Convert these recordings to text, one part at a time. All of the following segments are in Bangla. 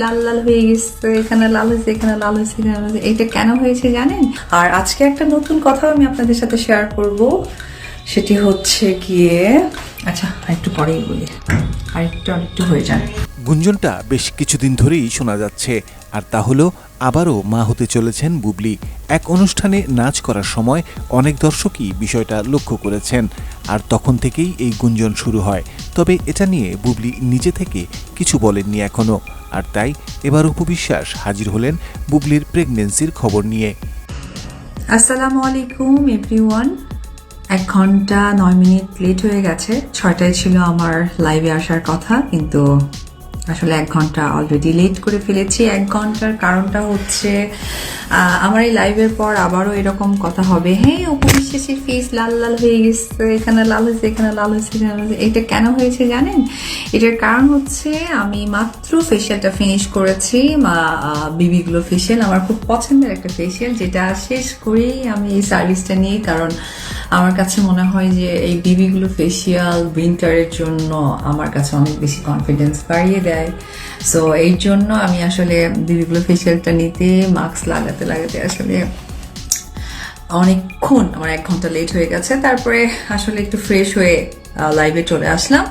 লাল লাল হয়ে গেছে, এখানে লাল হয়েছে, এখানে লাল হয়েছে, এখানে লাল হয়েছে। এটা কেন হয়েছে জানেন? আর আজকে একটা নতুন কথা আমি আপনাদের সাথে শেয়ার করব, সেটি হচ্ছে গিয়ে আচ্ছা একটু পরেই বলি, আরেকটু হয়ে যায়। গুঞ্জনটা বেশ কিছুদিন ধরেই শোনা যাচ্ছে, আর তা হলো আবারও মা হতে চলেছেন বুবলি। এক অনুষ্ঠানে নাচ করার সময় অনেক দর্শকই বিষয়টা লক্ষ্য করেছেন, আর তখন থেকেই এই গুঞ্জন শুরু হয়। তবে এটা নিয়ে বুবলি নিজে থেকে কিছু বলেননি এখনো, আর তাই এবার অপু বিশ্বাস হাজির হলেন বুবলির প্রেগন্যান্সির খবর নিয়ে। আসসালামু আলাইকুম এভরিওয়ান। 1 ঘন্টা 9 মিনিট লেট হয়ে গেছে। 6টায় ছিল আমার লাইভে আসার কথা, কিন্তু আসলে 1 ঘন্টা অলরেডি লেট করে ফেলেছি। 1 ঘন্টার কারণটা হচ্ছে আমার এই লাইভের পর আবারও এরকম কথা হবে, হ্যাঁ অপু বিশ্বাসের ফেস লাল লাল হয়ে গেছে, এখানে লাল হয়েছে, এখানে লাল হয়েছে, এখানে লাল হয়েছে। এটা কেন হয়েছে জানেন? এটার কারণ হচ্ছে আমি মাত্র ফেশিয়ালটা ফিনিশ করেছি, বিবি গ্লো ফেশিয়াল। আমার খুব পছন্দের একটা ফেশিয়াল, যেটা শেষ করেই আমি এই সার্ভিসটা নিই, কারণ আমার কাছে মনে হয় যে এই বিবি গ্লো ফেশিয়াল উইন্টারের জন্য আমার কাছে অনেক বেশি কনফিডেন্স বাড়িয়ে দেয়। সো এই জন্য আমি আসলে বিবি গ্লো ফেশিয়ালটা নিতে মাস্ক লাগাতে লাগাতে আসলে অনেকক্ষণ, আমার 1 ঘন্টা লেট হয়ে গেছে। তারপরে আসলে একটু ফ্রেশ হয়ে লাইভে চলে আসলাম।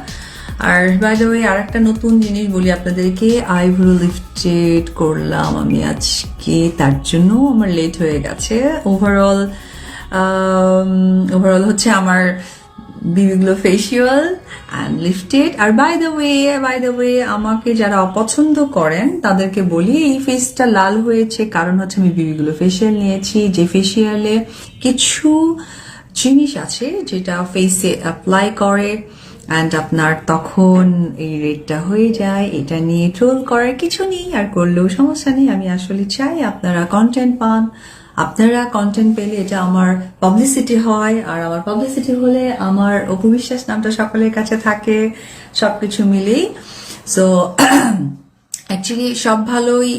আর বাই দ্য ওয়ে আর একটা নতুন জিনিস বলি আপনাদেরকে, আইব্রো লিফটেড করলাম আমি আজকে, তার জন্য আমার লেট হয়ে গেছে। ওভারঅল হচ্ছে আমার BB glow facial and lifted. আর বাই দ্য ওয়ে আমাকে যারা অপছন্দ করেন তাদেরকে বলি, এই ফেসটা লাল হয়েছে কারণ হচ্ছে আমি বিবি গ্লো ফেশিয়াল নিয়েছি, যে ফেশিয়ালে কিছু জিনিস আছে যেটা ফেসে অ্যাপ্লাই করে অ্যান্ড আপনার তখন এই রেডটা হয়ে যায়। এটা নিয়ে ট্রোল করার কিছু নেই, আর করলেও সমস্যা নেই। আমি আসলে চাই আপনারা কন্টেন্ট পান, আপনারা কন্টেন্ট পেলে এটা আমার পাবলিসিটি হয়, আর আমার পাবলিসিটি হলে আমার অপু বিশ্বাস নামটা সকলের কাছে থাকে, সবকিছু মিলেই। সো অ্যাকচুয়ালি সব ভালোই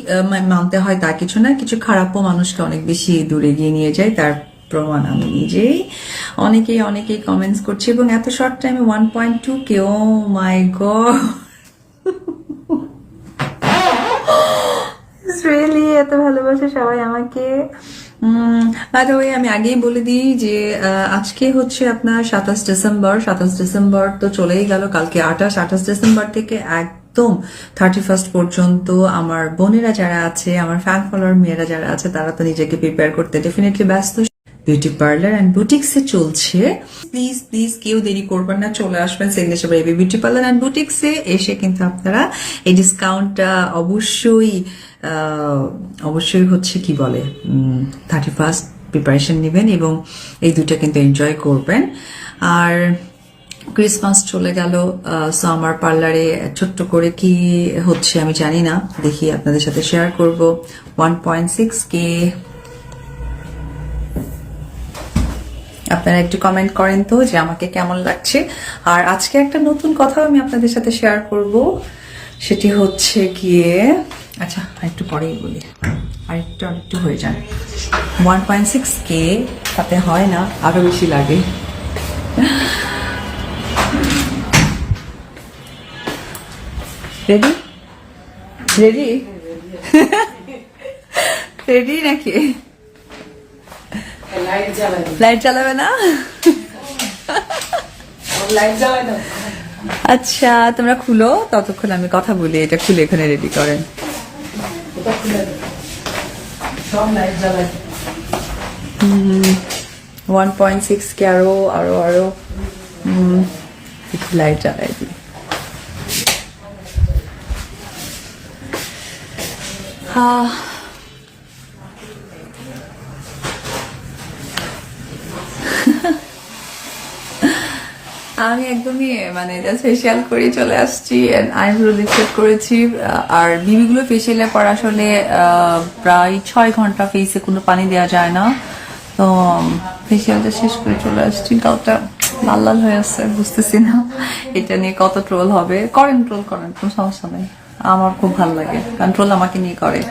মানতে হয় তা কিছু না, কিছু খারাপও মানুষকে অনেক বেশি দূরে গিয়ে নিয়ে যায়, তার প্রমাণ আমি নিজেই। অনেকেই কমেন্টস করছে, এবং এত শর্ট টাইমে 1.2K, ও মাই গড, রিয়েলি এত ভালোবাসে সবাই আমাকে। বাই দ্য ওয়ে আমি আগেই বলে দিই যে আজকে হচ্ছে আপনার 27 ডিসেম্বর তো চলেই গেল, কালকে 28 ডিসেম্বর থেকে একদম 31 পর্যন্ত আমার বোনেরা যারা আছে, আমার ফ্যান ফলোয়ার মেয়েরা যারা আছে, তারা তো নিজেকে প্রিপেয়ার করতে ডেফিনেটলি ব্যস্ত। বিউটি পার্লার অ্যান্ড বুটিক্সে চলছে। প্লিজ কেউ দেরি করবেন না, চলে আসবেন signature baby beauty parlour and বুটিক্সে। এসে কিন্তু আপনারা এই ডিসকাউন্টটা অবশ্যই হচ্ছে কি বলে 31 প্রিপারেশন নেবেন, এবং এই দুটো কিন্তু এনজয় করবেন। আর ক্রিসমাস চলে গেল, সো আমার পার্লারে ছোট্ট করে কি হচ্ছে আমি জানি না, দেখি আপনাদের সাথে শেয়ার করব। 1.6K। আপনারা একটু কমেন্ট করেন তো যে আমাকে কেমন লাগছে। আর আজকে একটা নতুন কথা আমি আপনাদের সাথে শেয়ার করব, সেটি হচ্ছে গিয়ে আচ্ছা একটু পরেই বলি, আরেকটু হয়ে যায়। 1.6K তাতে হয় না, আরো বেশি লাগে। রেডি রেডি রেডি নাকি? লাইট জ্বালাবে না? আচ্ছা তোমরা খুলো, ততক্ষণ আমি কথা বলি। এটা খুলে এখানে রেডি করেন। 1.6K আরো একটু লাইট জ্বালাই দিই। আমি একদমই মানে ফেশিয়াল করে চলে আসছি, আইব্রো লিফটেড করেছি। আর বিবি গ্লো ফেশিয়ালে পর আসলে প্রায় 6 ঘন্টা ফেসে কোনো পানি দেওয়া যায় না, তো ফেশিয়ালটা শেষ করে চলে আসছি। গালটা লাল লাল হয়ে আসছে, বুঝতেছি না এটা নিয়ে কত ট্রোল হবে। ট্রোল করেন, কোনো সমস্যা নেই, আমার খুব ভালো লাগে, কারণ ট্রোল আমাকে নিয়ে করে।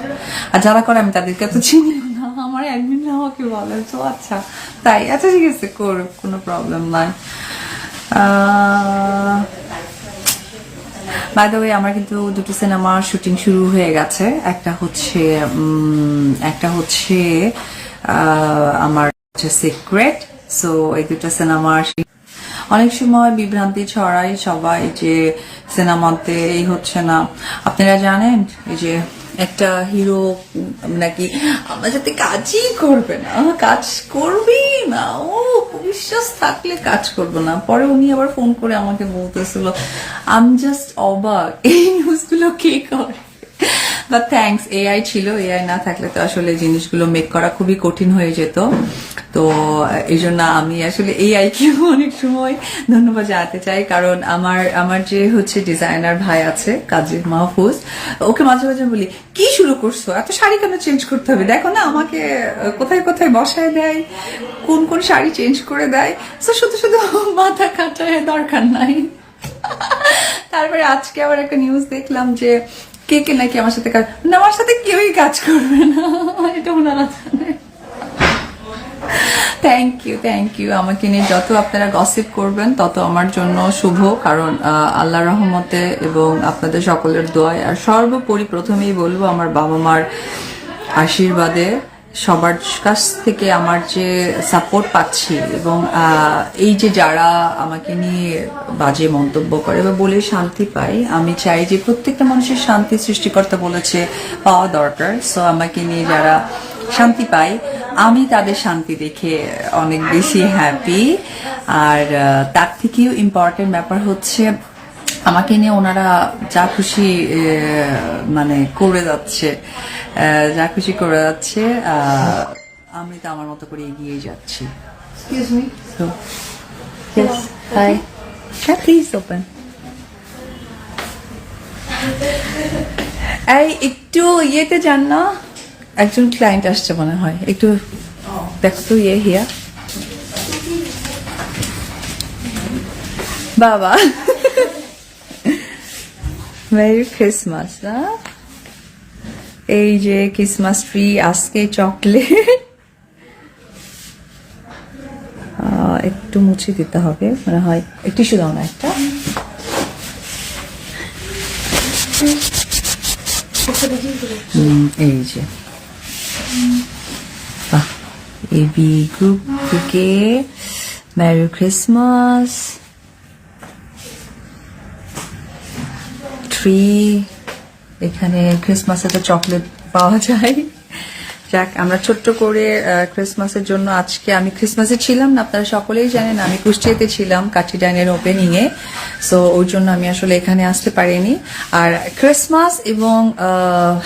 আর যারা করে আমি তাদেরকে তো চিনি না, আমার অ্যাডমিন আমাকে বলে। তো আচ্ছা তাই, আচ্ছা ঠিক আছে, কোনো প্রবলেম নাই। বাই দ্য ওয়ে আমার কিন্তু দুটো সিনেমা শুটিং শুরু হয়ে গেছে। একটা হচ্ছে আমার হচ্ছে সিক্রেট। সো এই দুটো সিনেমা অনেক সময় বিভ্রান্তি ছড়ায় সবাই যে সিনেমাতে এই হচ্ছে না। আপনারা জানেন এই যে একটা হিরো নাকি আমার সাথে কাজই করবে না, কাজ করবেই না, ও বিশ্বাস থাকলে কাজ করবে না। পরে উনি আবার ফোন করে আমাকে বলতেছিল আই এম জাস্ট অবাক, এই নিউজগুলো কে করে। বাট থ্যাঙ্কস, এআই ছিল, এআই না থাকলে তো আসলে জিনিসগুলো মেক করা খুবই কঠিন হয়ে যেত। তো এই জন্য আমি আসলে এআই কেও অনেক সময় ধন্যবাদ জানাতে চাই, কারণ আমার যে হচ্ছে ডিজাইনার ভাই আছে কাজী মাহফুজ, ওকে মাঝে মাঝে বলি কি শুরু করছো, এত শাড়ি কেন চেঞ্জ করতে হবে, দেখো না আমাকে কোথায় কোথায় বসায় দেয়, কোন কোন শাড়ি চেঞ্জ করে দেয়, তো শুধু শুধু মাথা কাটায় দরকার নাই। তারপরে আজকে আবার একটা নিউজ দেখলাম যে কে কে নাকি আমার সাথে কাজ, না আমার সাথে কেউই কাজ করবে না, এটা ওনারা জানে। Thank you. আমাকে নিয়ে যত আপনারা গসিপ করবেন তত আমার জন্য শুভ, কারণ আল্লাহ রহমতে এবং আপনাদের সকলের দোয়ায়, আর সর্বোপরি প্রথমেই বলবো আমার বাবা মার আশীর্বাদে, সবার কাছ থেকে আমার যে সাপোর্ট পাচ্ছি, এবং এই যে যারা আমাকে নিয়ে বাজে মন্তব্য করে বা বলে শান্তি পাই, আমি চাই যে প্রত্যেকটা মানুষের শান্তি সৃষ্টিকর্তা বলেছে পাওয়া দরকার। সো আমাকে নিয়ে যারা শান্তি পাই, আমি তাদের শান্তি দেখে অনেক বেশি হ্যাপি। আর তার থেকেও ইম্পর্টেন্ট ব্যাপার হচ্ছে আমাকে নিয়ে ওনারা যা খুশি মানে করে যাচ্ছে, আমি তো আমার মতো করে এগিয়ে যাচ্ছি। Excuse me. So, yes. Hi. Yeah, please open. এই একটু ইয়েতে যান না, একজন ক্লায়েন্ট আসছে মনে হয়, একটু দেখো তো হিয়া বাবা। মেরি ক্রিসমাস না, এই যে ক্রিসমাস ট্রি, আজকে চকলেট একটু মুছে দিতে হবে মনে হয়, একটু শুধু না একটা এই যে এবি গ্রুপ থেকে মেরি ক্রিসমাস ট্রি। এখানে ক্রিসমাসে তো চকলেট পাওয়া যায়। যাক, আমরা ছোট্ট করে ক্রিসমাসের জন্য, আজকে আমি ক্রিসমাসে ছিলাম না, আপনারা সকলেই জানেন আমি কুষ্টিয়াতে ছিলাম কাঠিডাইনের ওপেনিং এ, সো ওই জন্য আমি আসলে এখানে আসতে পারিনি। আর ক্রিসমাস এবং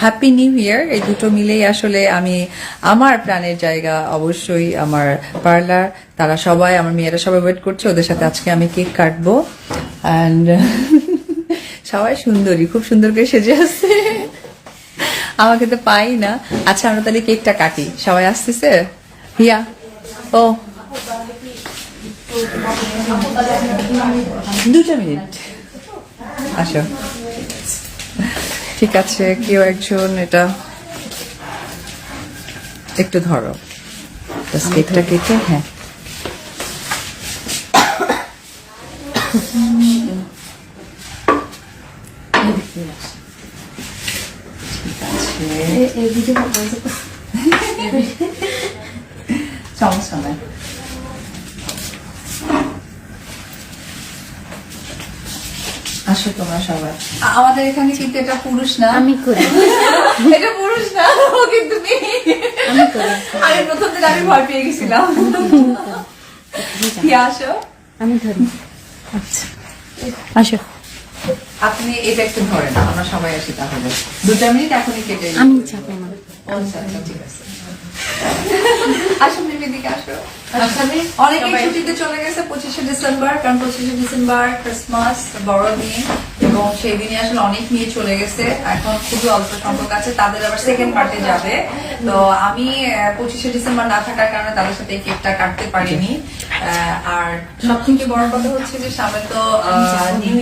হ্যাপি নিউ ইয়ার এই দুটো মিলেই আসলে আমি, আমার প্রাণের জায়গা অবশ্যই আমার পার্লার। তারা সবাই, আমার মেয়েরা সবাই ওয়েট করছে, ওদের সাথে আজকে আমি কেক কাটবো। অ্যান্ড সবাই সুন্দরী, খুব সুন্দর করে সেজে আসছে, আমাকে তো পাই না। আচ্ছা আমরা তাহলে কেকটা কাটি, সবাই আসতেছে। হিয়া, ও 2 মিনিট আসো, ঠিক আছে। কেউ একজন এটা একটু ধরো কেকটা কেটে। হ্যাঁ সমস্যা নাই। আসো তোমরা সবাই, আমাদের এখানে কিন্তু এটা পুরুষ না, আমি করি। এটা পুরুষ না, ও কিন্তু মেয়ে। আমি করি। আমি প্রথম দিন আমি ভয় পেয়ে গেছিলাম। আসো, আমি ধরি। আচ্ছা আসো, আপনি এটা একটু ধরেন, আমরা সবাই আসি তাহলে। 2 মিনিট এখনই কেটে নিই। আমি চাপে না। আচ্ছা ঠিক আছে। আসো মেয়ে, দিকে আসো। অনেকে ছুটিতে চলে গেছে 25শে ডিসেম্বর, কারণ 25শে ডিসেম্বর ক্রিসমাস বড় দিন, এবং সেই দিনে আসলে অনেক মেয়ে চলে গেছে। এখন খুবই অল্প সংখ্যক আছে, তাদের আবার সেকেন্ড পার্টে যাবে। তো আমি 25শে ডিসেম্বর না থাকার কারণে তাদের সাথে এই কেকটা কাটতে পারিনি। আর সব থেকে বড় কথা হচ্ছে যে সামনে তো নিউ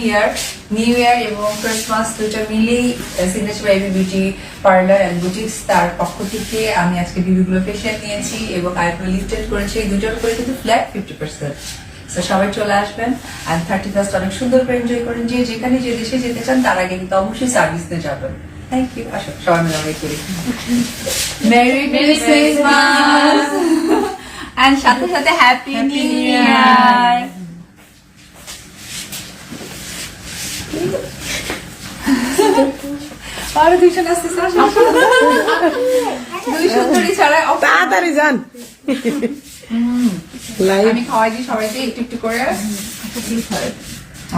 ইয়ার এবং ক্রিসমাস দুটো মিলেই signature baby beauty parlour and boutiques তার পক্ষ থেকে আমি আজকে বিবিগুলো ফেশিয়াল নিয়েছি এবং আইব্রো লিফটেড করেছি, দুটোর করে কিন্তু ফ্ল্যাট 50%। তো সবাই চলে আসবেন এন্ড 31st অনেক সুন্দর করে এনজয় করেন। যে যেখানে যে দেশে যেতে চান তার আগে কিন্তু অবশ্যই সার্ভিসে যাবেন। Thank you. আসো সবাই মিলে অনেক করি মেরি ক্রিসমাস এন্ড সাথে সাথে হ্যাপি নিউ ইয়ার। আরে দুইজন আসতেছে, দুই সুন্দরী ছাড়া তাড়াতাড়ি যান। লাইভ আমি খাওয়াই দিই সবাইকে একটু একটু করে।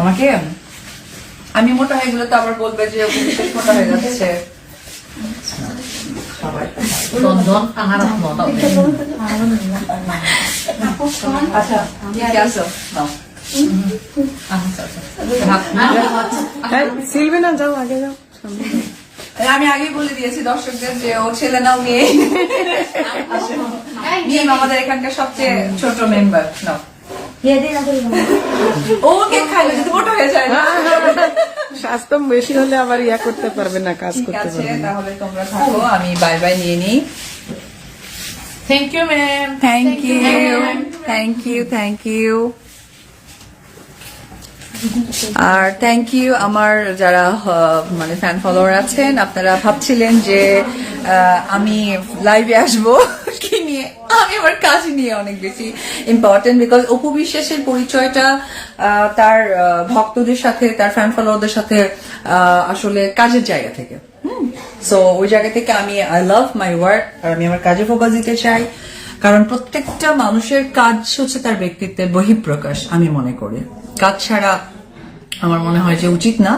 আমাকে আমি মোটা হয়ে গেলে তো আবার বলবে যে বিশেষ মোটা হয়ে যাচ্ছে। সবাই আচ্ছা ঠিক আছে নাও। সিলবে না, যাও আগে যাও। আমি আগেই বলে দিয়েছি দর্শকদের যে ও ছেলে নাও মেয়ে। মিম আমাদের এখানকার সবচেয়ে ছোট মেম্বার। নাও ওকে খাইলে যদি মোটা হয়ে যায় না। স্বাস্থ্য বেশি হলে আবার ইয়া করতে পারবে না, কাজ ঠিক করতে আছে পারবে না। তাহলে তোমরা থাকো, আমি বাই বাই নিয়ে নিই। Thank you ma'am. Thank you thank you thank you. আর থ্যাংক ইউ আমার যারা মানে ফ্যান ফলোয়ার আছেন। আপনারা ভাবছিলেন যে আমি লাইভে আসবো কি নিয়ে, আমি আমার কাজ নিয়ে অনেক বেশি ইম্পর্টেন্ট। বিকজ অপু বিশ্বাসের পরিচয়টা তার ভক্তদের সাথে, তার ফ্যান ফলোয়ারদের সাথে আসলে কাজের জায়গা থেকে। সো ওই জায়গা থেকে আমি আই লাভ মাই ওয়ার্ক, আর আমি আমার কাজে ফোকাস দিতে চাই। কারণ প্রত্যেকটা মানুষের কাজ হচ্ছে তার ব্যক্তিত্বের বহিঃপ্রকাশ। আমি মনে করি কাজ ছাড়া আমার মনে হয় যে উচিত না।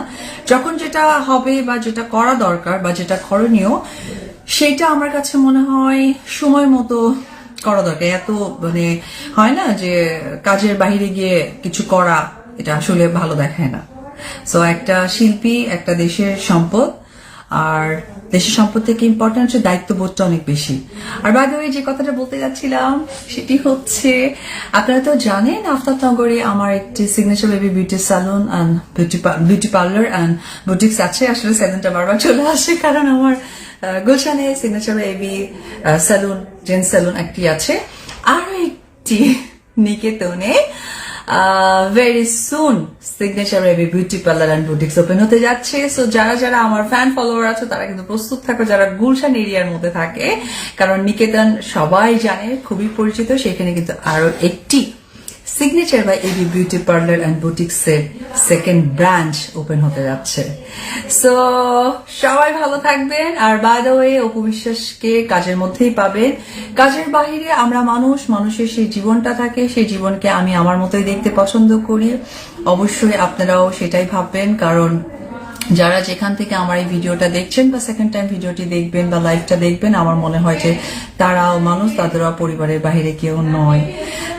যখন যেটা হবে বা যেটা করা দরকার বা যেটা করণীয়, সেটা আমার কাছে মনে হয় সময় মতো করা দরকার। এত মানে হয় না যে কাজের বাইরে গিয়ে কিছু করা, এটা আসলে ভালো দেখায় না। সো একটা শিল্পী একটা দেশের সম্পদ, আর দেশের সম্পদ থেকে ইম্পর্টেন্ট হচ্ছে দায়িত্ববোধটা অনেক বেশি। আর বাই দ্য ওয়ে যে কথাটা বলতে যাচ্ছিলাম সেটি হচ্ছে, আপনারা তো জানেন আফতাবনগরে আমার একটি signature baby beauty salon and beauty parlour and boutiques আছে। আসলে স্যালুনটা বারবার চলে আসে কারণ আমার গুলশানে signature baby salon, gents salon একটি আছে, আরো একটি নিকেতনে very soon signature baby beauty parlour and boutiques open হতে যাচ্ছে। সো যারা যারা আমার ফ্যান ফলোয়ার আছে তারা কিন্তু প্রস্তুত থাকো, যারা গুলশান এরিয়ার মধ্যে থাকে, কারণ নিকেতন সবাই জানে, খুবই পরিচিত। সেখানে কিন্তু আরো একটি signature by AB beauty parlour and boutiques এর সেকেন্ড ব্রাঞ্চ ওপেন হতে যাচ্ছে। সো সবাই ভালো থাকবেন। আর বাই দ্য ওয়ে অপু বিশ্বাসকে কাজের মধ্যেই পাবেন। কাজের বাহিরে আমরা মানুষ, মানুষের সেই জীবনটা থাকে, সেই জীবনকে আমি আমার মতোই দেখতে পছন্দ করি। অবশ্যই আপনারাও সেটাই ভাববেন, কারণ যারা যেখান থেকে আমার এই ভিডিওটা দেখছেন বা সেকেন্ড টাইম ভিডিওটি দেখবেন বা লাইভটা দেখবেন, আমার মনে হয় যে তারাও মানুষ, তাদেরও পরিবারের বাইরে কেউ নয়।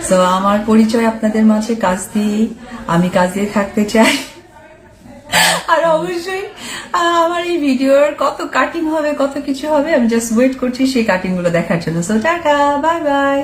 সো আমার পরিচয় আপনাদের মাঝে কাজ দিয়ে, আমি কাজ দিয়ে থাকতে চাই। আর অবশ্যই আমার এই ভিডিওর কত কাটিং হবে, কত কিছু হবে, আমি জাস্ট ওয়েট করছি সেই কাটিং গুলো দেখার জন্য। So tata, bye bye.